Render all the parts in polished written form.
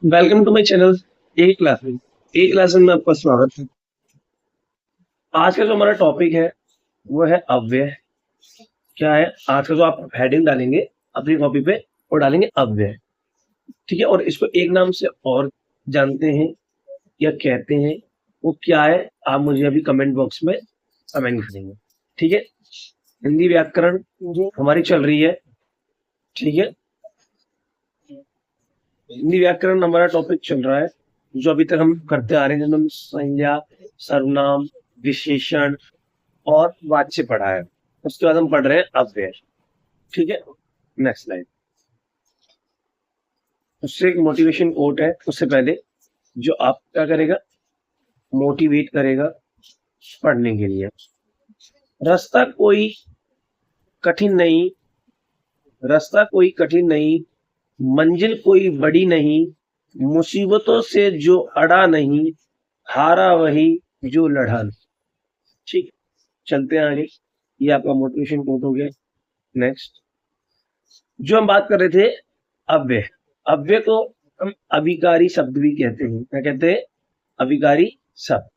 Welcome to my channel A classes. A classes में आपका स्वागत है। आज का जो हमारा टॉपिक है वो है अव्यय। क्या है आज का जो आप हेडिंग डालेंगे अपनी कॉपी पे, वो डालेंगे अव्यय। ठीक है, और इसको एक नाम से और जानते हैं या कहते हैं, वो क्या है आप मुझे अभी कमेंट बॉक्स में कमेंट करेंगे। ठीक है, हिंदी व्याकरण जो हमारी चल रही है। ठीक है, हिंदी व्याकरण हमारा टॉपिक चल रहा है, जो अभी तक हम करते आ रहे हैं, जिसमें हम संज्ञा, सर्वनाम, विशेषण और वाच्य पढ़ा है। उसके बाद हम पढ़ रहे हैं अव्यय। ठीक है, नेक्स्ट स्लाइड। उससे एक मोटिवेशन कोट है, उससे पहले जो आप क्या करेगा, मोटिवेट करेगा पढ़ने के लिए। रास्ता कोई कठिन नहीं, रास्ता कोई कठिन नहीं, मंजिल कोई बड़ी नहीं, मुसीबतों से जो अड़ा नहीं, हारा वही जो लड़ा नहीं। ठीक, चलते हैं आगे। ये आपका मोटिवेशन कोट हो गया। नेक्स्ट, जो हम बात कर रहे थे अव्यय। अव्यय को हम अभिकारी शब्द भी कहते हैं। क्या कहते हैं? अभिकारी शब्द।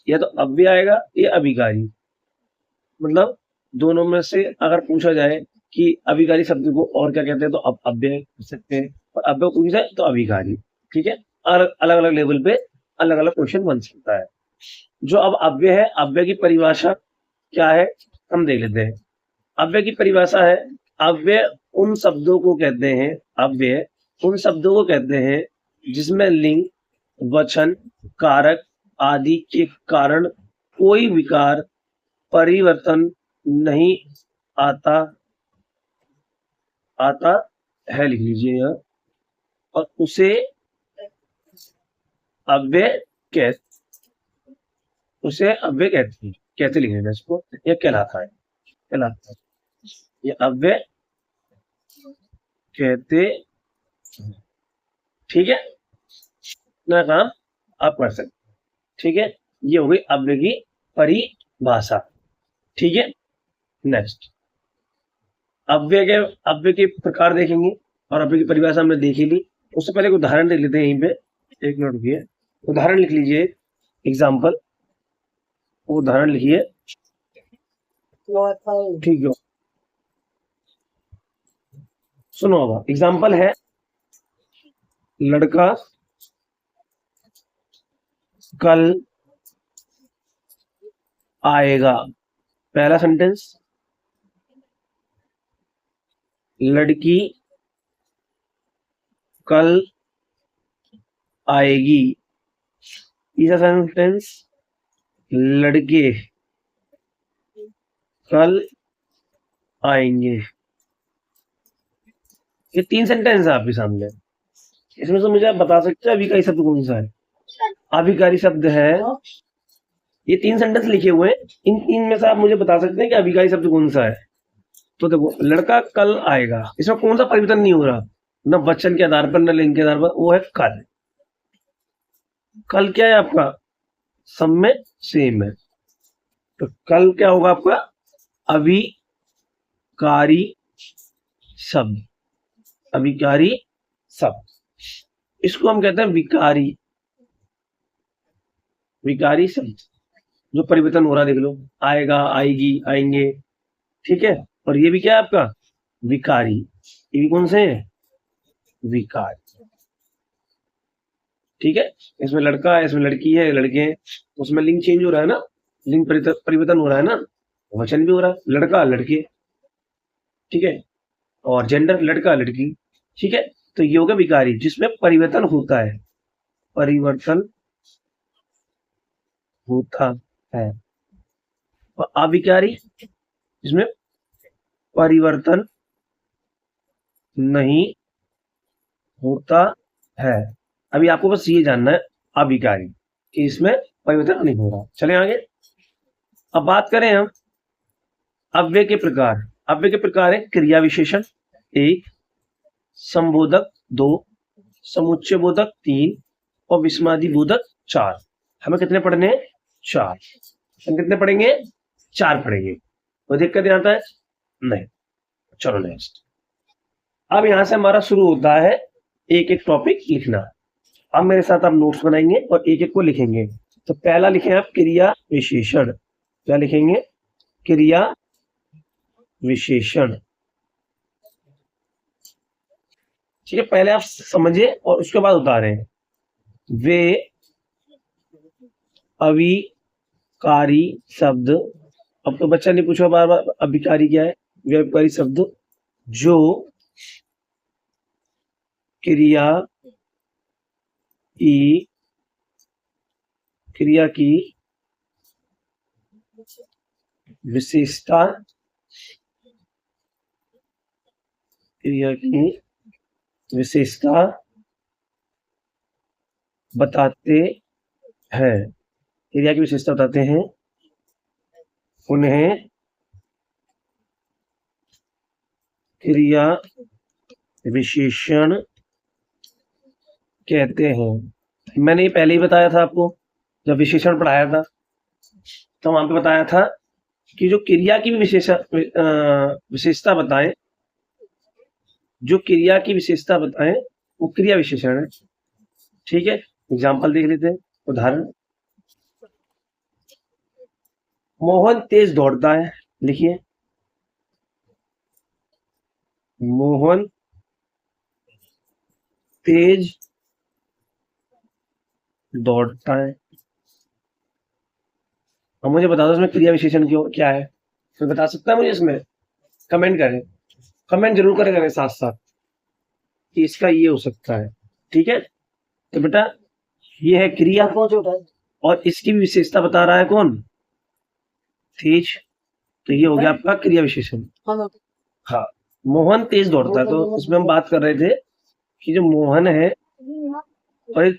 या तो अव्यय आएगा या अभिकारी, मतलब दोनों में से अगर पूछा जाए कि अभिकारी शब्द को और क्या कहते हैं, तो अब अव्यय कह सकते हैं, और अव्यय को पूछा जाए तो अभिकारी। ठीक है, अलग अलग लेवल पे अलग अलग क्वेश्चन बन सकता है। जो अब अव्यय है, अव्यय की परिभाषा क्या है हम देख लेते हैं। अव्यय की परिभाषा है, अव्यय उन शब्दों को कहते हैं, अव्यय उन शब्दों को कहते हैं जिसमें लिंग, वचन, कारक आदि के कारण कोई विकार, परिवर्तन नहीं आता आता है, लिख लीजिए यहाँ। और उसे अव्यय कह उसे अव्यय कहते हैं। कैसे लिखेंगे इसको? यह कहलाता है, कहलाता है, ये अव्यय कहते हैं। ठीक है, इतना काम आप कर सकते हैं। ठीक है, ये हो गई अव्यय की परिभाषा। ठीक है, नेक्स्ट, अव्यय के प्रकार देखेंगे, और अव्यय की परिभाषा हमने देखी ली। उससे पहले एक उदाहरण देख लेते हैं यहीं पे। एक मिनट रुकिए, उदाहरण लिख लीजिए, एग्जाम्पल। उदाहरण लिखिए, ठीक है, सुनो। होगा एग्जाम्पल है, लड़का कल आएगा। पहला सेंटेंस, लड़की कल आएगी। तीसरा सेंटेंस, लड़के कल आएंगे। ये 3 सेंटेंस है आपके सामने। इसमें से मुझे आप बता सकते हैं अभिकारी शब्द कौन सा है? अभिकारी शब्द है, ये 3 सेंटेंस लिखे हुए हैं, इन 3 में से आप मुझे बता सकते हैं कि अभिकारी शब्द कौन सा है? तो देखो, लड़का कल आएगा, इसमें कौन सा परिवर्तन नहीं हो रहा, न वचन के आधार पर न लिंग के आधार पर, वो है कल। कल क्या है आपका? सब में सेम है, तो कल क्या होगा आपका? अभिकारी शब्द। अभिकारी शब्द, इसको हम कहते हैं विकारी। विकारी शब्द जो परिवर्तन हो रहा है, देख लो, आएगा, आएगी, आएंगे। ठीक है, और ये भी क्या है आपका? विकारी। ये भी कौन से हैं? विकार। ठीक है, इसमें लड़का है, इसमें लड़की है, लड़के हैं, उसमें लिंग चेंज हो रहा है ना, लिंग परिवर्तन हो रहा है ना, वचन भी हो रहा है, लड़का लड़के। ठीक है, और जेंडर लड़का लड़की। ठीक है, तो ये होगा विकारी, जिसमें परिवर्तन होता है, परिवर्तन होता है। और अविकारी, जिसमें परिवर्तन नहीं होता है। अभी आपको बस ये जानना है, अविकारी, कि इसमें परिवर्तन नहीं हो रहा। चले आगे। अब बात करें हम अव्यय के प्रकार। अव्यय के प्रकार है, क्रिया विशेषण 1, संबोधक 2, समुच्चय बोधक 3 और विस्मादि बोधक 4। हमें कितने पढ़ने हैं? 4। हम कितने पढ़ेंगे? 4 पढ़ेंगे। कोई दिक्कत नहीं आता है? नहीं। चलो नेक्स्ट। अब यहां से हमारा शुरू होता है एक एक टॉपिक लिखना। अब मेरे साथ आप नोट्स बनाएंगे और एक एक को लिखेंगे। तो पहला लिखें आप क्रिया विशेषण। क्या लिखेंगे? क्रिया विशेषण। ठीक है, पहले आप समझिए और उसके बाद उतारें। वे अविकारी शब्द, अब तो बच्चा नहीं पूछा बार बार अभिकारी क्या है। वे अविकारी शब्द जो क्रिया की विशेषता, क्रिया की विशेषता बताते हैं, क्रिया की विशेषता बताते हैं, उन्हें क्रिया विशेषण कहते हैं। मैंने ये पहले ही बताया था आपको, जब विशेषण पढ़ाया था तो वहां पे बताया था कि जो क्रिया की विशेषता बताएं, जो क्रिया की विशेषता बताएं वो क्रिया विशेषण है। ठीक है, एग्जाम्पल देख लेते हैं, उदाहरण। मोहन तेज दौड़ता है। लिखिए, मोहन तेज दौड़ता है। अब मुझे बता दो इसमें क्रिया विशेषण क्यों क्या है, तो बता सकता है मुझे? इसमें कमेंट करें, कमेंट जरूर करें साथ साथ कि इसका ये हो सकता है। ठीक है, तो बेटा ये है क्रिया और इसकी भी विशेषता बता रहा है कौन? तेज। तो ये हो गया आपका क्रिया विशेषण। हाँ, मोहन तेज दौड़ता है, तो इसमें हम बात कर रहे थे कि जो मोहन है और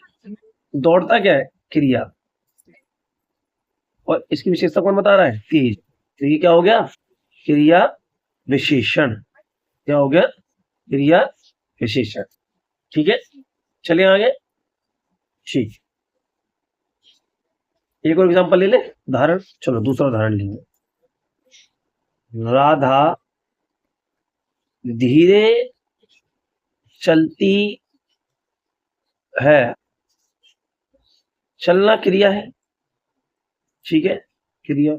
दौड़ता क्या है? क्रिया, और इसकी विशेषता कौन बता रहा है? तेज। तो ये क्या हो गया? क्रिया विशेषण। क्या हो गया? क्रिया विशेषण। ठीक है, चलिए आगे। ठीक, एक और एग्जांपल ले ले, उदाहरण। चलो दूसरा उदाहरण लेंगे। राधा धीरे चलती है। चलना क्रिया है, ठीक है, क्रिया,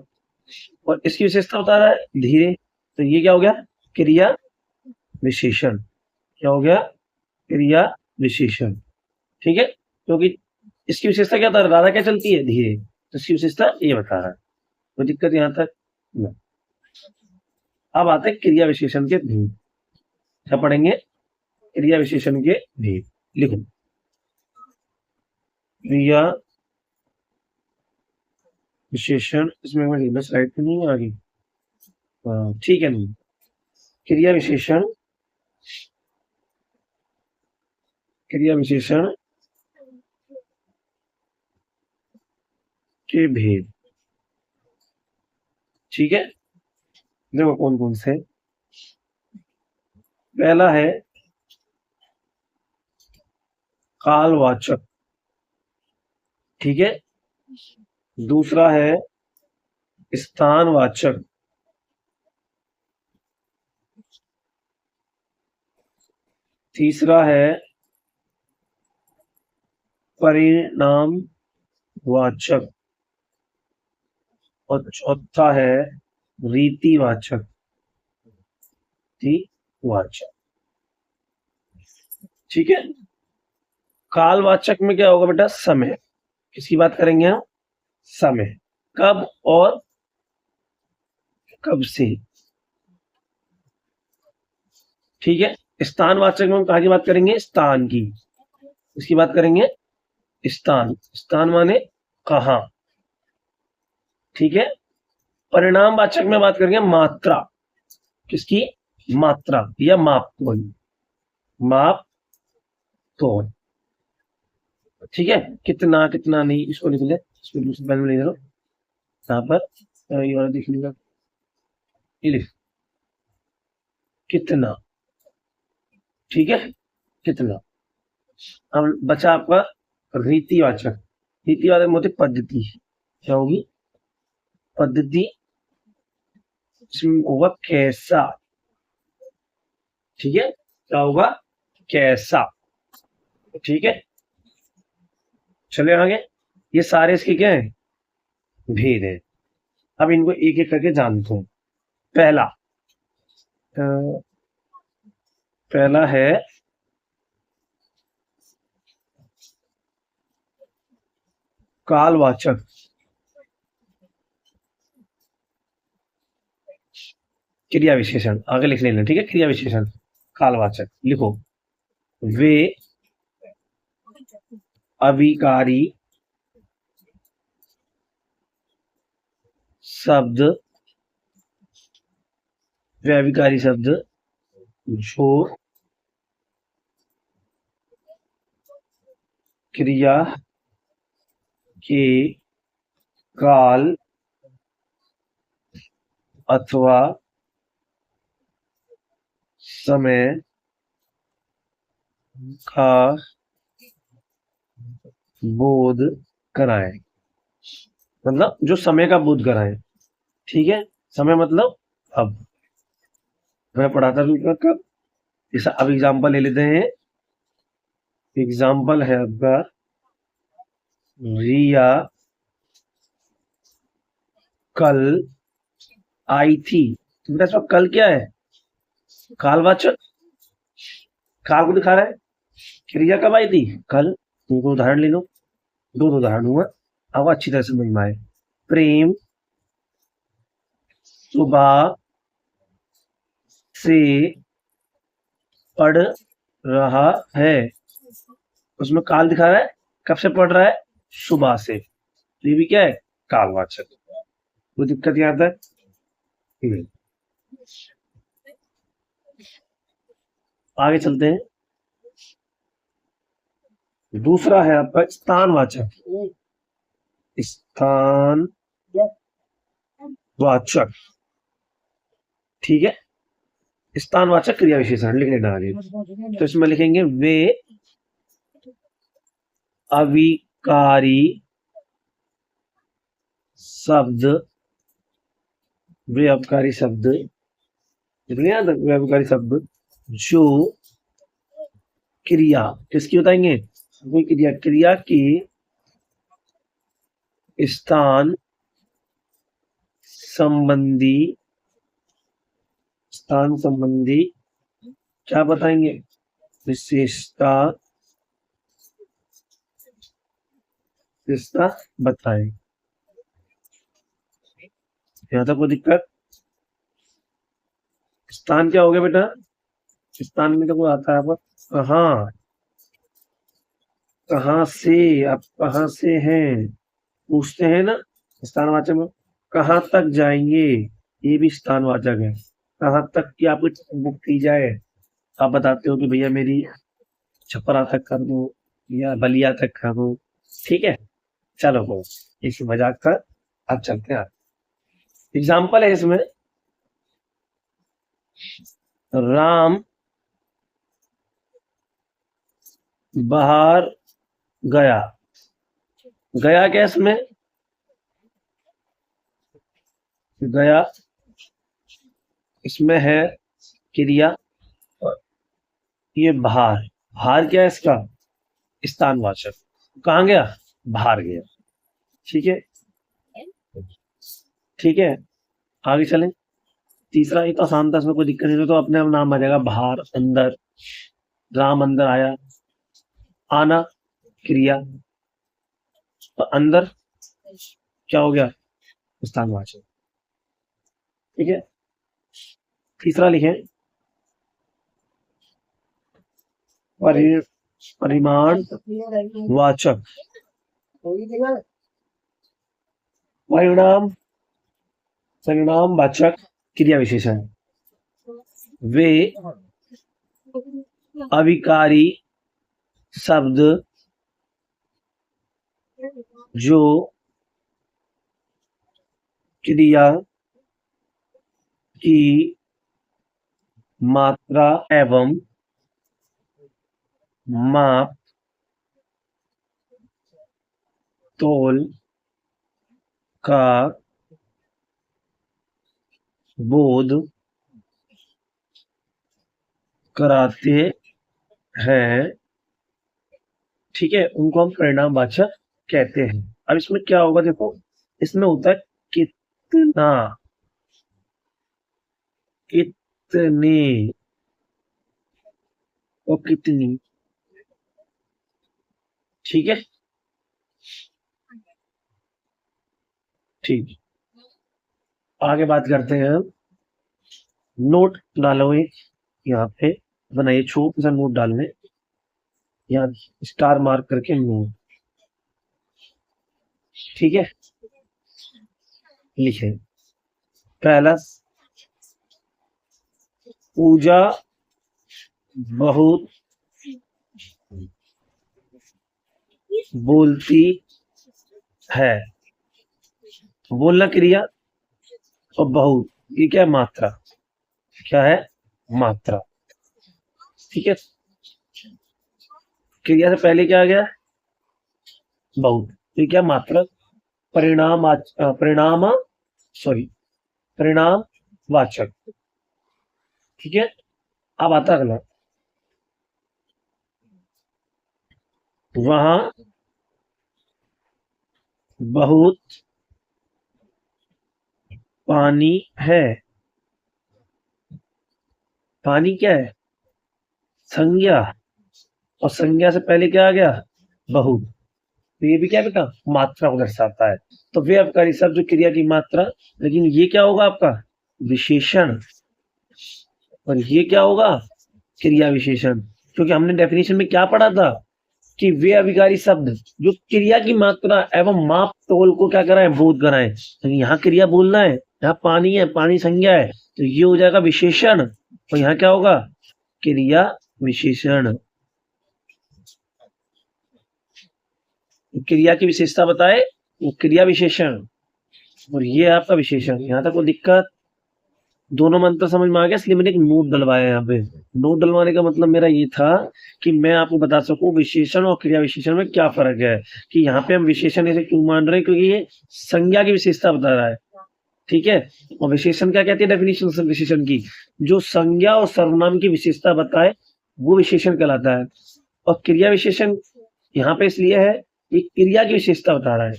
और इसकी विशेषता बता रहा है धीरे। तो ये क्या हो गया? क्रिया विशेषण। क्या हो गया? क्रिया विशेषण। ठीक है, क्योंकि इसकी विशेषता क्या था? राधा क्या चलती है? धीरे। तो इसकी विशेषता ये बता रहा है। कोई दिक्कत यहां तक? नहीं। अब आते हैं क्रिया विशेषण के भेद। क्या पढ़ेंगे? क्रिया विशेषण के भेद। लिखो, क्रिया विशेषण। इसमें बस स्लाइड पे नहीं आ गई, ठीक है। नहीं, क्रिया विशेषण, क्रिया विशेषण के भेद। ठीक है, देखो कौन कौन से। पहला है कालवाचक, ठीक है। दूसरा है स्थानवाचक। तीसरा है परिणामवाचक, और चौथा है रीतिवाचक। रीतिवाचक, ठीक है। कालवाचक में क्या होगा बेटा? समय। किसकी बात करेंगे हम? समय, कब और कब से। ठीक है। स्थानवाचक में हम कहाँ की बात करेंगे? स्थान की। इसकी बात करेंगे स्थान, स्थान माने कहाँ। ठीक है। परिणामवाचक में बात करेंगे मात्रा। किसकी? मात्रा या माप तोल, माप तोल। ठीक है, कितना कितना नहीं, इसको लिख ले, इसको दूसरे पेन में ले लो, यहाँ पर ये वाला देख लीजिएगा, ये लिख, कितना। ठीक है, कितना। अब बचा आपका रीतिवाचक। रीतिवाचक में होती पद्धति। क्या होगी? पद्धति। इसमें होगा कैसा। ठीक है, क्या होगा? कैसा। ठीक है, चले आगे। ये सारे इसके क्या है, भेद है। अब इनको एक एक करके जानते हैं। पहला पहला है कालवाचक। क्रिया विशेषण आगे लिख लेना, ठीक है। क्रिया विशेषण कालवाचक लिखो। वे अभिकारी शब्द, वे अभिकारी शब्द जो क्रिया के काल अथवा समय का बोध कराए। मतलब जो समय का बोध कराए, ठीक है। समय मतलब अब मैं पढ़ाता भी कब, जैसा अब एग्जाम्पल ले लेते हैं। एग्जाम्पल है आपका रिया कल आई थी। तो बेटा इसमें कल क्या है, कालवाचक। काल को दिखा रहा है। क्रिया कब आई थी, कल। तुमको उदाहरण ले लो, दो उदाहरण हुआ, अब अच्छी तरह से समझ में आए। प्रेम सुबह से पढ़ रहा है। उसमें काल दिखा रहा है, कब से पढ़ रहा है, सुबह से। तो ये भी क्या है, कालवाचक। कोई दिक्कत यहाँ तक? आगे चलते हैं। दूसरा है आपका स्थानवाचक। स्थानवाचक, ठीक है। स्थानवाचक क्रिया विशेषण लिख लेना आगे। तो इसमें लिखेंगे वे अविकारी शब्द, वे अविकारी शब्द, वे अविकारी शब्द जो क्रिया, किसकी बताएंगे, वो क्रिया, क्रिया के स्थान संबंधी, स्थान संबंधी क्या बताएंगे, विशेषता, विशेषता बताएं। यहाँ तक कोई दिक्कत? स्थान क्या हो गया बेटा, स्थान में तो कोई आता है आप कहाँ, कहाँ से, आप कहाँ से हैं पूछते हैं ना। स्थानवाचक में कहाँ तक जाएंगे, ये भी स्थानवाचक है। कहाँ तक की आपको बुक की जाए, आप बताते हो कि भैया मेरी छपरा तक कर दो या बलिया तक कर दो, ठीक है। चलो वो इस मजाक का, अब चलते हैं। एग्जाम्पल है इसमें, राम बाहर गया। गया क्या इसमें, गया इसमें है क्रिया, ये बाहर, बाहर क्या है इसका, स्थानवाचक। कहाँ गया, बाहर गया, ठीक है। ठीक है, आगे चलें। तीसरा ये तो आसान था, इसमें कोई दिक्कत नहीं, तो अपने आप नाम आ जाएगा, बाहर अंदर। राम अंदर आया, आना क्रिया, तो अंदर क्या हो गया, स्थानवाचक, ठीक है। तीसरा लिखें, परिमाण वाचक, परिणाम परिणाम वाचक क्रिया विशेषण। वे अविकारी शब्द जो क्रिया की मात्रा एवं माप, तोल का बोध कराते हैं, ठीक है, उनको हम परिणामवाचक कहते हैं। अब इसमें क्या होगा देखो, इसमें होता है कितना, कितने और कितनी। ठीक है, ठीक। आगे बात करते हैं हम। नोट डालो एक यहाँ पे, बनाइए छोटा सा नोट डालने, यहाँ स्टार मार्क करके नोट। ठीक है, लिखे। पहला, पूजा बहुत बोलती है। बोलना क्रिया, और बहुत ये क्या है, मात्रा। क्या है, मात्रा। ठीक है, क्रिया से पहले क्या आ गया, बहुत। ये क्या, मात्रा। परिणाम परिणाम, सॉरी, परिणाम वाचक। ठीक है, अब आता अगला। वहां बहुत पानी है। पानी क्या है, संज्ञा, और संज्ञा से पहले क्या आ गया, बहुत। तो ये भी क्या बेटा, मात्रा को दर्शाता है। तो वे अवकारी शब्द जो क्रिया की मात्रा, लेकिन ये क्या होगा आपका, विशेषण। और ये क्या होगा, क्रिया विशेषण। क्योंकि हमने डेफिनेशन में क्या पढ़ा था, कि वे अभिकारी शब्द जो क्रिया की मात्रा एवं माप तोल को क्या कराए, बोध कराए। तो यहाँ क्रिया बोलना है, यहाँ पानी है, पानी संज्ञा है, तो ये हो जाएगा विशेषण। और यहाँ क्या होगा, क्रिया विशेषण। क्रिया की विशेषता बताए वो क्रिया विशेषण, और ये आपका विशेषण। यहाँ तक कोई दिक्कत, दोनों मंत्र समझ में आ गया, इसलिए मैंने एक नोट डलवाया यहाँ पे। नोट डलवाने का मतलब मेरा ये था कि मैं आपको बता सकूं विशेषण और क्रिया विशेषण में क्या फर्क है। कि यहाँ पे हम विशेषण ऐसे क्यों मान रहे हैं, क्योंकि ये संज्ञा की विशेषता बता रहा है। ठीक है, और विशेषण क्या कहती है डेफिनेशन विशेषण की, जो संज्ञा और सर्वनाम की विशेषता बताए वो विशेषण कहलाता है। और क्रिया विशेषण यहाँ पे इसलिए है, ये क्रिया की विशेषता बता रहा है।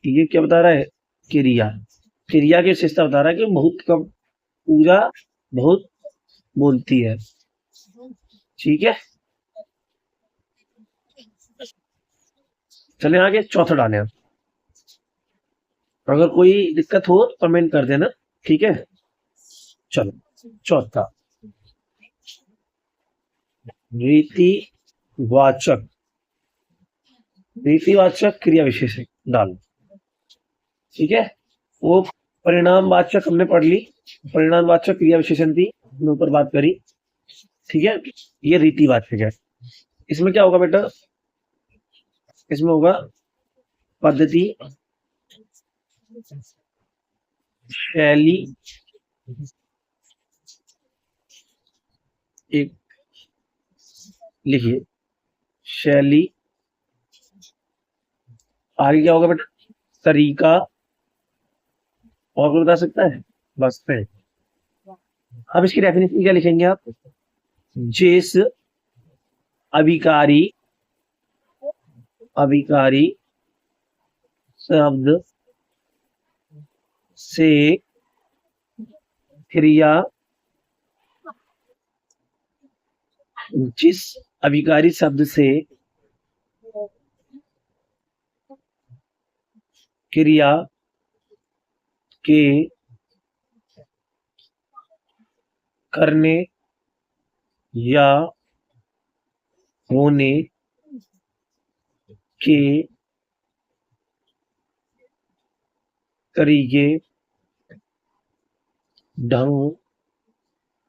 ये क्या बता रहा है, क्रिया। क्रिया की विशेषता बता रहा है कि बहुत कम, पूजा बहुत बोलती है। ठीक है, चले आगे चौथा डाले हम। अगर कोई दिक्कत हो तो कमेंट कर देना। ठीक है, चलो चौथा, रीतिवाचक। रीतिवाचक क्रिया विशेषण डालो। ठीक है, वो परिणामवाचक हमने पढ़ ली, परिणामवाचक क्रिया विशेषण थी, हमने ऊपर बात करी। ठीक है, ये रीतिवाचक है। इसमें क्या होगा बेटा, इसमें होगा पद्धति, शैली, एक लिखिए, शैली। आगे क्या होगा बेटा, तरीका। और कोई बता सकता है, बस पे। अब इसकी डेफिनेशन क्या लिखेंगे आप, जिस अभिकारी, अभिकारी शब्द से क्रिया, जिस अभिकारी शब्द से क्रिया के करने या होने के तरीके, ढंग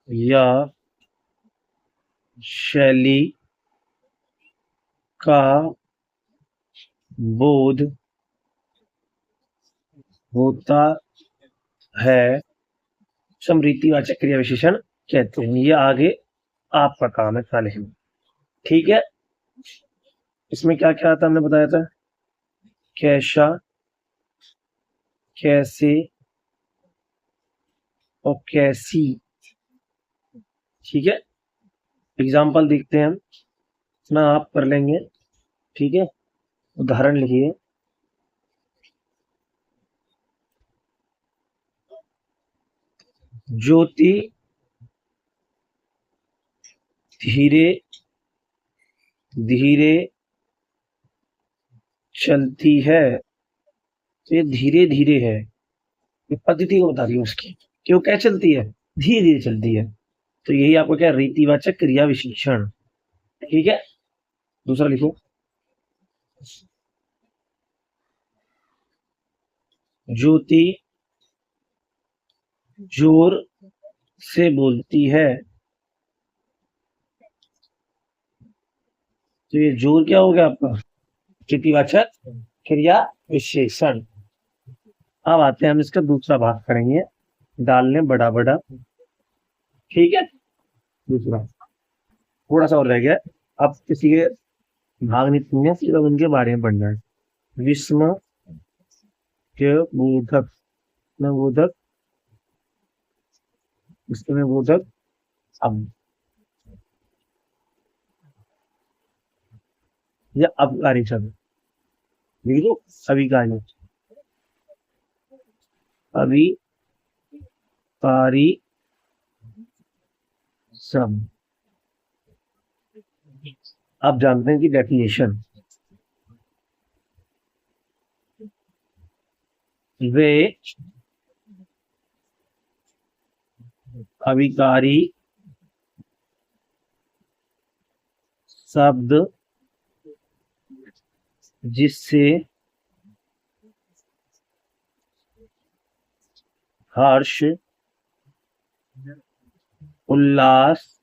या शैली का बोध होता है, समरीतिवाचक क्रिया विशेषण कहते हैं। ये आगे आपका काम है खाली में। ठीक है, इसमें क्या क्या आता हमने बताया था, कैसा, कैसे और कैसी। ठीक है, एग्जाम्पल देखते हैं हम, ना आप कर लेंगे। ठीक है, उदाहरण लिखिए। ज्योति धीरे धीरे चलती है। तो ये धीरे धीरे है, ये पद्धति को बता रही हूँ उसकी, कि वो क्या चलती है, धीरे धीरे चलती है। तो यही आपको क्या, रीतिवाचक क्रिया विशेषण। ठीक है, दूसरा लिखो। ज्योति जोर से बोलती है। तो ये जोर क्या हो गया आपका, रीतिवाचक क्रिया विशेषण। अब आते हैं हम इसका दूसरा भाग करेंगे, डालने बड़ा बड़ा। ठीक है, दूसरा थोड़ा सा और रह गया। अब किसी के भाग नहीं है, सिर्फ उनके बारे में पढ़ना है। विस्म के बोधक में बोधक, इसमें बोधक अब, या अभिकारी शब्द लिख दो। अभिकारी, अभिकारी शब्द। आप जानते हैं कि डेफिनेशन, वे अभिकारी शब्द जिससे हर्ष, उल्लास,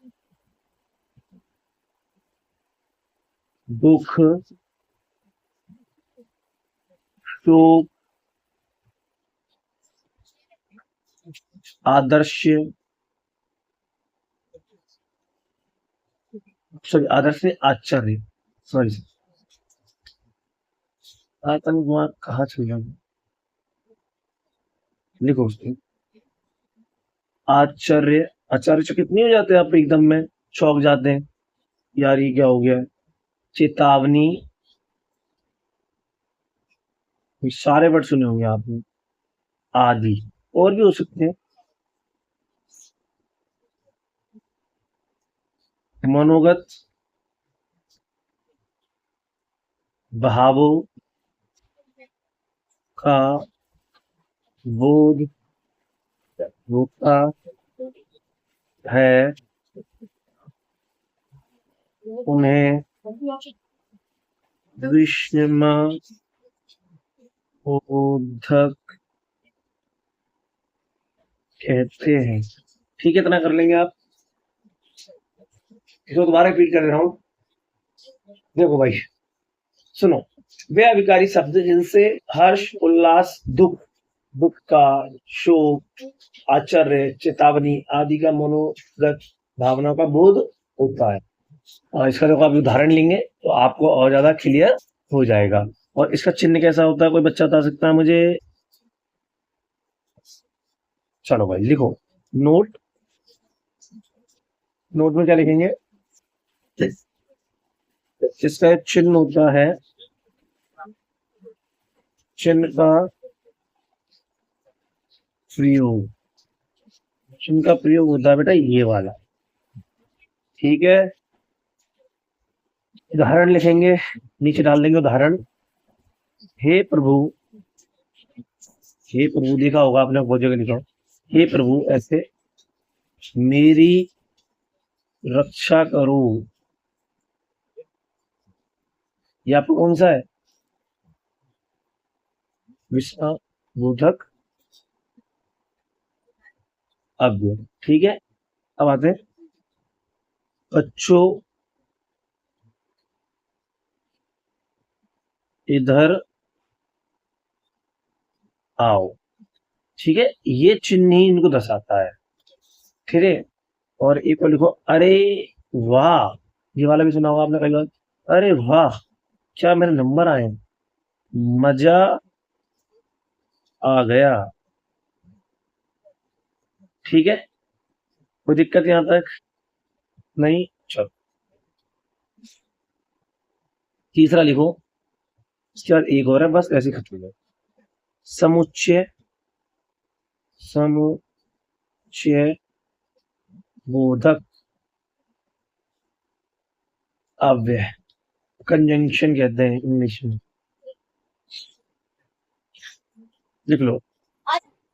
दुख, शोक, आदर्श, सॉरी आदर्श से आश्चर्य, सॉरी वहां कहा चल गया, लिखो उसको। आश्चर्य, आश्चर्यचकित नहीं हो जाते आप एकदम में, चौंक जाते हैं, यार ये क्या हो गया। चेतावनी, ये सारे वर्ड सुने होंगे आपने, आदि और भी हो सकते हैं। मनोगत, भावों का बोध होता है, उन्हें विस्मयोधक कहते हैं। ठीक है, इतना कर लेंगे आप। इसको दोबारा रिपीट कर रहा हूं, देखो भाई सुनो। वे अभिकारी शब्द जिनसे हर्ष, उल्लास, दुख, दुख का, शोक, आश्चर्य, चेतावनी आदि का मनोगत भावना का बोध होता है। और इसका देखो आप उदाहरण लेंगे तो आपको और ज्यादा क्लियर हो जाएगा। और इसका चिन्ह कैसा होता है, कोई बच्चा बता सकता है मुझे? चलो भाई लिखो। नोट, नोट में क्या लिखेंगे? इसका चिन्ह होता है, चिन्ह का प्रयोग, चिन्ह का प्रयोग होता है बेटा ये वाला। ठीक है, उदाहरण लिखेंगे, नीचे डाल देंगे उदाहरण। हे प्रभु, हे प्रभु देखा होगा आपने, बहुत जगह लिखा, हे प्रभु ऐसे मेरी रक्षा करो। ये आपको कौन सा है? विस्मय बोधक अव्यय। ठीक है, अब आते हैं बच्चों इधर आओ। ठीक है, ये चिन्ह ही इनको दर्शाता है। ठीक है, और एक और लिखो, अरे वाह। ये वाला भी सुना होगा आपने कई बार, अरे वाह क्या मेरे नंबर आए, मजा आ गया। ठीक है, कोई दिक्कत यहां तक नहीं? चलो तीसरा लिखो, उसके बाद एक और है, बस ऐसे खत्म हो जाए। समुच्चय, समुच्चय बोधक अव्यय, कंजंक्शन कहते हैं इंग्लिश में। लिख लो,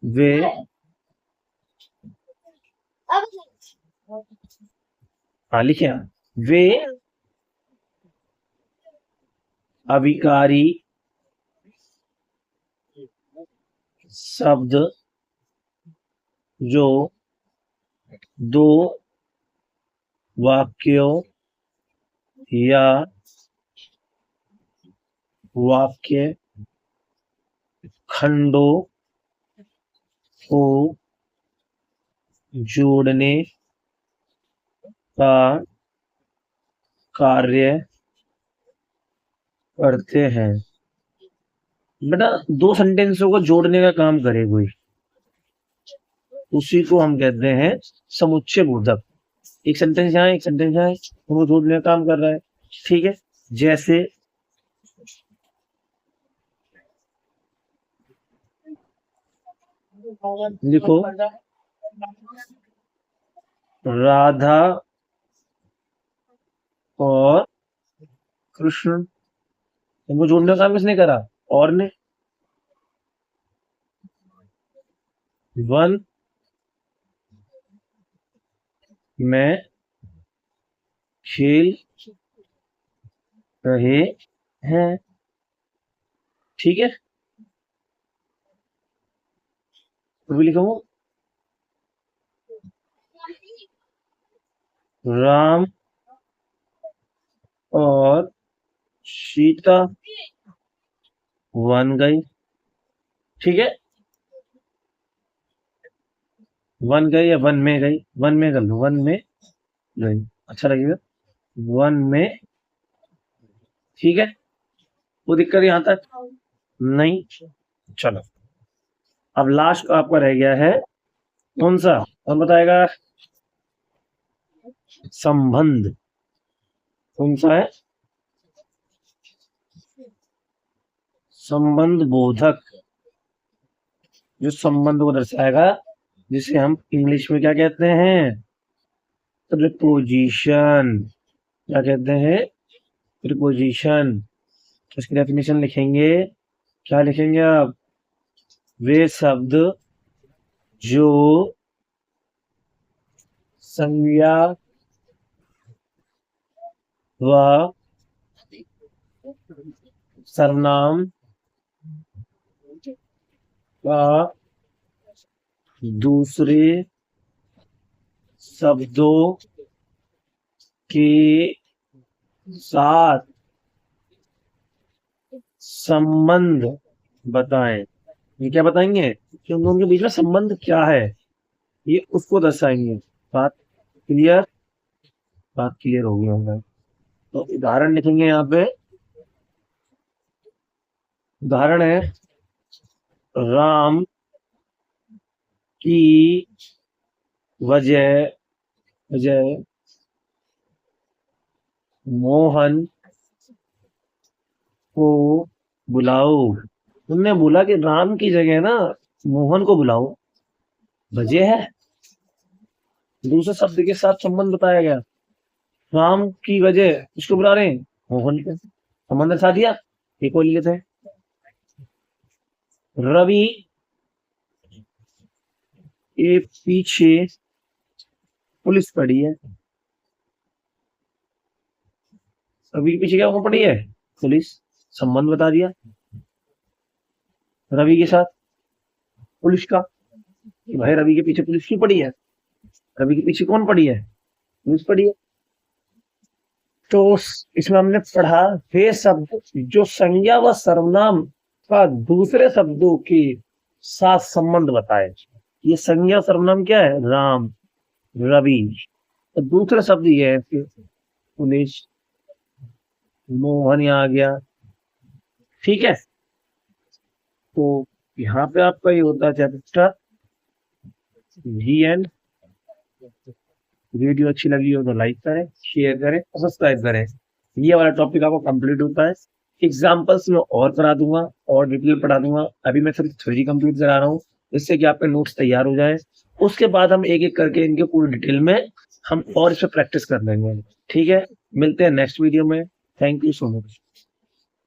वे लिखे वे अविकारी शब्द जो दो वाक्यों या वाक्य खंडों को जोड़ने का कार्य करते हैं। बेटा दो सेंटेंसों को जोड़ने का काम करे कोई, उसी को हम कहते हैं समुच्चय बोधक। एक सेंटेंस यहाँ, एक सेंटेंस यहाँ, वो जोड़ने का काम कर रहा है। ठीक है, जैसे लिखो, राधा और कृष्ण, इनको जोड़ने का काम किसने करा? और ने। वन में खेल रहे हैं। ठीक है, तो भी लिखा हूं, राम और सीता वन गई। ठीक है, वन गई या वन में गई? वन में कर लो, वन में गई, अच्छा लगेगा, वन में। ठीक है, वो दिक्कत यहां तक नहीं। चलो, अब लास्ट आपका रह गया है कौन सा? कौन बताएगा? संबंध। कौन सा है? संबंध बोधक, जो संबंध को दर्शाएगा, जिसे हम इंग्लिश में क्या कहते हैं? प्रीपोजिशन। क्या कहते हैं? प्रीपोजिशन। इसकी डेफिनेशन लिखेंगे, क्या लिखेंगे आप? वे शब्द जो संज्ञा व सर्वनाम का दूसरे शब्दों के साथ संबंध बताएं। ये क्या बताएंगे कि उन दोनों के बीच में संबंध क्या है, ये उसको दर्शाएंगे। बात क्लियर? बात क्लियर होगी होगा। तो उदाहरण लिखेंगे यहाँ पे। उदाहरण है, राम की वजह वजह मोहन को बुलाओ। तुमने बोला कि राम की जगह ना मोहन को बुलाओ, वजह है, दूसरे शब्द के साथ संबंध बताया गया। राम की वजह किसको बुला रहे हैं? मोहन को। संबंध दर्शा दिया। एक और लेते हैं, रवि के पीछे पुलिस पड़ी है। रवि के पीछे क्या पड़ी है? पुलिस। संबंध बता दिया रवि के साथ पुलिस का, कि भाई रवि के पीछे पुलिस क्यों पड़ी है? रवि के पीछे कौन पड़ी है? पुलिस पड़ी है। तो इसमें हमने पढ़ा, वे शब्द जो संज्ञा व सर्वनाम का दूसरे शब्दों के साथ संबंध बताए। ये संज्ञा सर्वनाम क्या है? राम, रवि। तो दूसरा शब्द ये है कि पुलिस, मोहन यहाँ आ गया। ठीक है, तो यहाँ पे आपका ये होता है चैप्टर जी एंड। वीडियो अच्छी लगी हो तो लाइक करें, शेयर करें और सब्सक्राइब करें। ये वाला टॉपिक आपको कंप्लीट होता है। एग्जाम्पल्स में और करा दूंगा और डिटेल पढ़ा दूंगा। अभी मैं सिर्फ थ्योरी कंप्लीट करा रहा हूँ, जिससे कि आपके नोट्स तैयार हो जाए। उसके बाद हम एक एक करके इनके पूरी डिटेल में हम और इस पर प्रैक्टिस कर लेंगे। ठीक है, मिलते हैं नेक्स्ट वीडियो में। Thank you so much.